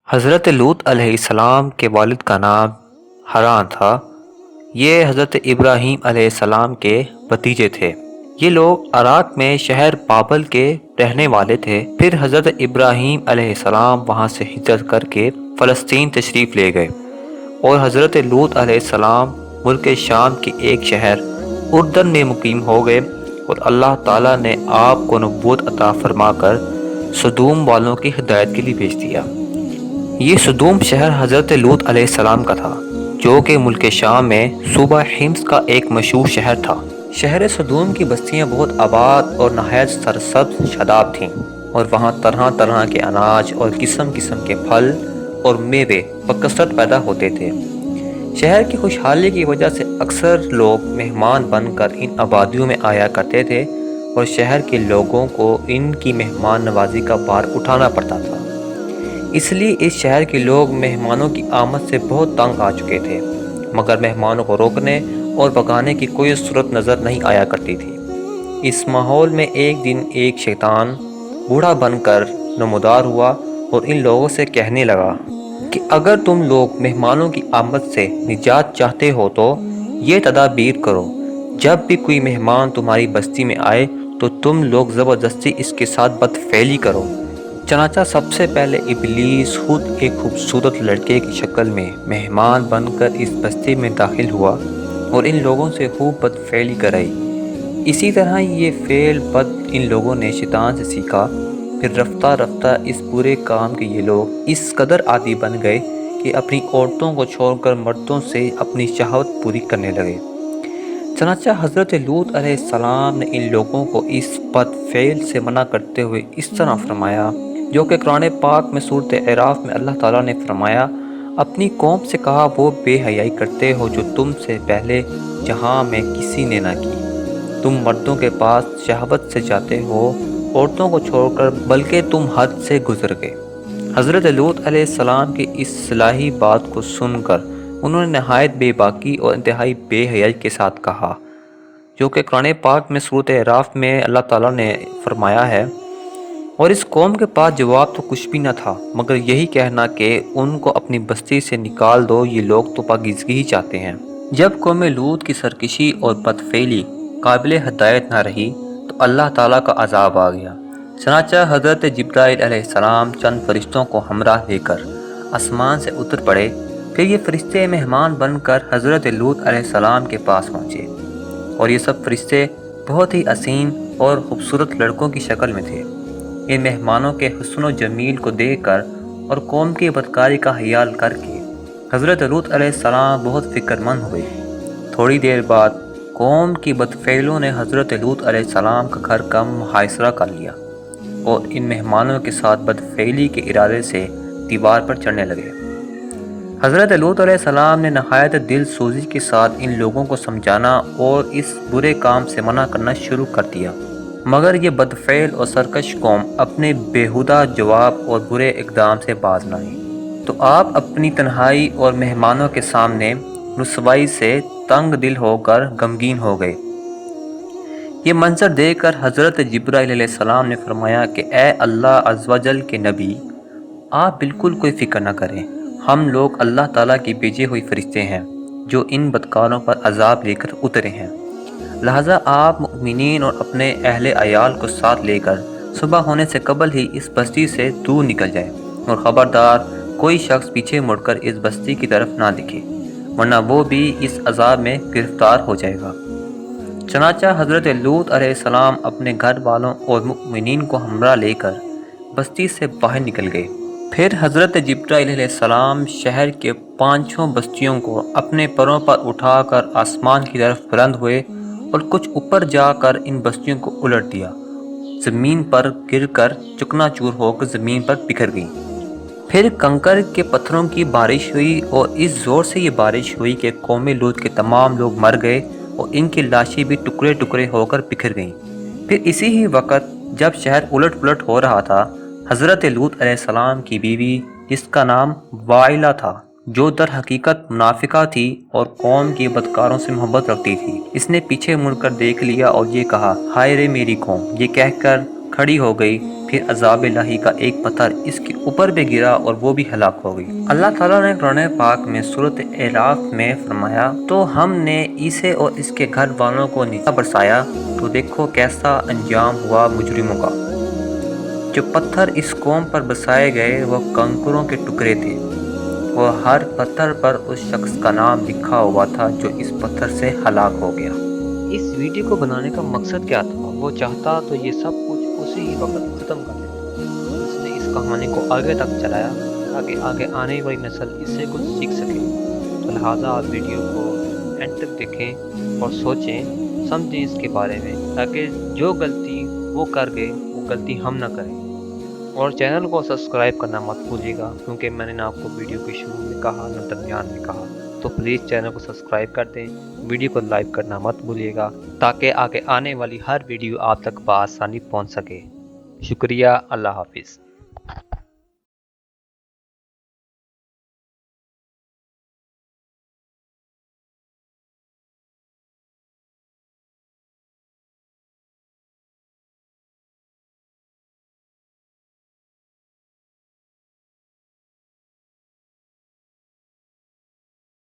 حضرت لوط علیہ السلام کے والد کا نام حران تھا۔ یہ حضرت ابراہیم علیہ السلام کے بھتیجے تھے۔ یہ لوگ عراق میں شہر بابل کے رہنے والے تھے۔ پھر حضرت ابراہیم علیہ السلام وہاں سے ہجرت کر کے فلسطین تشریف لے گئے اور حضرت لوط علیہ السلام ملک شام کے ایک شہر اردن میں مقیم ہو گئے اور اللہ تعالیٰ نے آپ کو نبوت عطا فرما کر سدوم والوں کی ہدایت کے لیے بھیج دیا۔ یہ سدوم شہر حضرت لوط علیہ السلام کا تھا، جو کہ ملک شام میں صوبہ حمص کا ایک مشہور شہر تھا۔ شہر سدوم کی بستیاں بہت آباد اور نہایت سرسبز شاداب تھیں، اور وہاں طرح طرح کے اناج اور قسم قسم کے پھل اور میوے بکثرت پیدا ہوتے تھے۔ شہر کی خوشحالی کی وجہ سے اکثر لوگ مہمان بن کر ان آبادیوں میں آیا کرتے تھے اور شہر کے لوگوں کو ان کی مہمان نوازی کا بار اٹھانا پڑتا تھا۔ اس لیے اس شہر کے لوگ مہمانوں کی آمد سے بہت تنگ آ چکے تھے، مگر مہمانوں کو روکنے اور بھگانے کی کوئی صورت نظر نہیں آیا کرتی تھی۔ اس ماحول میں ایک دن ایک شیطان بوڑھا بن کر نمودار ہوا اور ان لوگوں سے کہنے لگا کہ اگر تم لوگ مہمانوں کی آمد سے نجات چاہتے ہو تو یہ تدابیر کرو، جب بھی کوئی مہمان تمہاری بستی میں آئے تو تم لوگ زبردستی اس کے ساتھ بدفعلی کرو۔ چنانچہ سب سے پہلے ابلیس خود ایک خوبصورت لڑکے کی شکل میں مہمان بن کر اس بستی میں داخل ہوا اور ان لوگوں سے خوب بدفعلی کرائی۔ اسی طرح یہ فعل بد ان لوگوں نے شیطان سے سیکھا۔ پھر رفتہ رفتہ اس برے کام کے یہ لوگ اس قدر عادی بن گئے کہ اپنی عورتوں کو چھوڑ کر مردوں سے اپنی شہوت پوری کرنے لگے۔ چنانچہ حضرت لوط علیہ السلام نے ان لوگوں کو اس بد فعل سے منع کرتے ہوئے اس طرح فرمایا، جو کہ قرآن پاک میں سورۃ اعراف میں اللہ تعالیٰ نے فرمایا، اپنی قوم سے کہا وہ بے حیائی کرتے ہو جو تم سے پہلے جہاں میں کسی نے نہ کی۔ تم مردوں کے پاس شہوت سے جاتے ہو عورتوں کو چھوڑ کر، بلکہ تم حد سے گزر گئے۔ حضرت لوط علیہ السلام کی اس اصلاحی بات کو سن کر انہوں نے نہایت بے باکی اور انتہائی بے حیائی کے ساتھ کہا، جو کہ قرآن پاک میں سورۃ اعراف میں اللہ تعالیٰ نے فرمایا ہے، اور اس قوم کے پاس جواب تو کچھ بھی نہ تھا مگر یہی کہنا کہ ان کو اپنی بستی سے نکال دو، یہ لوگ تو پاکیزگی ہی چاہتے ہیں۔ جب قوم لوط کی سرکشی اور بدفعلی قابل ہدایت نہ رہی تو اللہ تعالیٰ کا عذاب آ گیا۔ چنانچہ حضرت جبرائیل علیہ السلام چند فرشتوں کو ہمراہ لے کر آسمان سے اتر پڑے۔ پھر یہ فرشتے مہمان بن کر حضرت لوط علیہ السلام کے پاس پہنچے، اور یہ سب فرشتے بہت ہی حسین اور خوبصورت لڑکوں کی شکل میں تھے۔ ان مہمانوں کے حسن و جمیل کو دیکھ کر اور قوم کی بدکاری کا خیال کر کے حضرت لوط علیہ السلام بہت فکر مند ہوئے۔ تھوڑی دیر بعد قوم کی بدفعلوں نے حضرت لوط علیہ السلام کا گھر کا محاصرہ کر لیا اور ان مہمانوں کے ساتھ بدفعلی کے ارادے سے دیوار پر چڑھنے لگے۔ حضرت لوط علیہ السلام نے نہایت دل سوزی کے ساتھ ان لوگوں کو سمجھانا اور اس برے کام سے منع کرنا شروع کر دیا، مگر یہ بدفعل اور سرکش قوم اپنے بیہودہ جواب اور برے اقدام سے باز نہ آئی، تو آپ اپنی تنہائی اور مہمانوں کے سامنے رسوائی سے تنگ دل ہو کر غمگین ہو گئے۔ یہ منظر دیکھ کر حضرت جبرائیل علیہ السلام نے فرمایا کہ اے اللہ عز و جل کے نبی، آپ بالکل کوئی فکر نہ کریں، ہم لوگ اللہ تعالیٰ کی بھیجے ہوئے فرشتے ہیں جو ان بدکاروں پر عذاب لے کر اترے ہیں، لہٰذا آپ مؤمنین اور اپنے اہل عیال کو ساتھ لے کر صبح ہونے سے قبل ہی اس بستی سے دور نکل جائے، اور خبردار کوئی شخص پیچھے مڑ کر اس بستی کی طرف نہ دکھے، ورنہ وہ بھی اس عذاب میں گرفتار ہو جائے گا۔ چنانچہ حضرت لوط علیہ السلام اپنے گھر والوں اور مؤمنین کو ہمراہ لے کر بستی سے باہر نکل گئے۔ پھر حضرت جبرائیل علیہ السلام شہر کے پانچوں بستیوں کو اپنے پروں پر اٹھا کر آسمان کی طرف بلند ہوئے اور کچھ اوپر جا کر ان بستیوں کو الٹ دیا، زمین پر گر کر چکنا چور ہو کر زمین پر بکھر گئیں۔ پھر کنکر کے پتھروں کی بارش ہوئی اور اس زور سے یہ بارش ہوئی کہ قوم لوط کے تمام لوگ مر گئے اور ان کی لاشیں بھی ٹکڑے ٹکڑے ہو کر بکھر گئیں۔ پھر اسی ہی وقت جب شہر الٹ پلٹ ہو رہا تھا، حضرت لوط علیہ السلام کی بیوی جس کا نام وائلہ تھا، جو در حقیقت منافقہ تھی اور قوم کی بدکاروں سے محبت رکھتی تھی، اس نے پیچھے مڑ کر دیکھ لیا اور یہ کہا، ہائے رے میری قوم، یہ کہہ کر کھڑی ہو گئی، پھر عذاب الہی کا ایک پتھر اس کے اوپر بھی گرا اور وہ بھی ہلاک ہو گئی۔ اللہ تعالیٰ نے قرآن پاک میں سورۃ اعراف میں فرمایا، تو ہم نے اسے اور اس کے گھر والوں کو نیچے برسایا تو دیکھو کیسا انجام ہوا مجرموں کا۔ جو پتھر اس قوم پر برسائے گئے وہ کنکروں کے ٹکڑے تھے، اور ہر پتھر پر اس شخص کا نام لکھا ہوا تھا جو اس پتھر سے ہلاک ہو گیا۔ اس ویڈیو کو بنانے کا مقصد کیا تھا؟ وہ چاہتا تو یہ سب کچھ اسی ہی وقت ختم کر دیتا۔ اس نے اس کہانی کو آگے تک چلایا تاکہ آگے آنے والی نسل اس سے کچھ سیکھ سکے۔ تو لہٰذا آپ ویڈیو کو اینڈ تک دیکھیں اور سوچیں سمجھیں اس کے بارے میں، تاکہ جو غلطی وہ کر گئے وہ غلطی ہم نہ کریں۔ اور چینل کو سبسکرائب کرنا مت بھولیے گا، کیونکہ میں نے آپ کو ویڈیو کے شروع میں کہا نہ درمیان میں کہا، تو پلیز چینل کو سبسکرائب کر دیں، ویڈیو کو لائک کرنا مت بھولیے گا تاکہ آگے آنے والی ہر ویڈیو آپ تک بآسانی پہنچ سکے۔ شکریہ، اللہ حافظ۔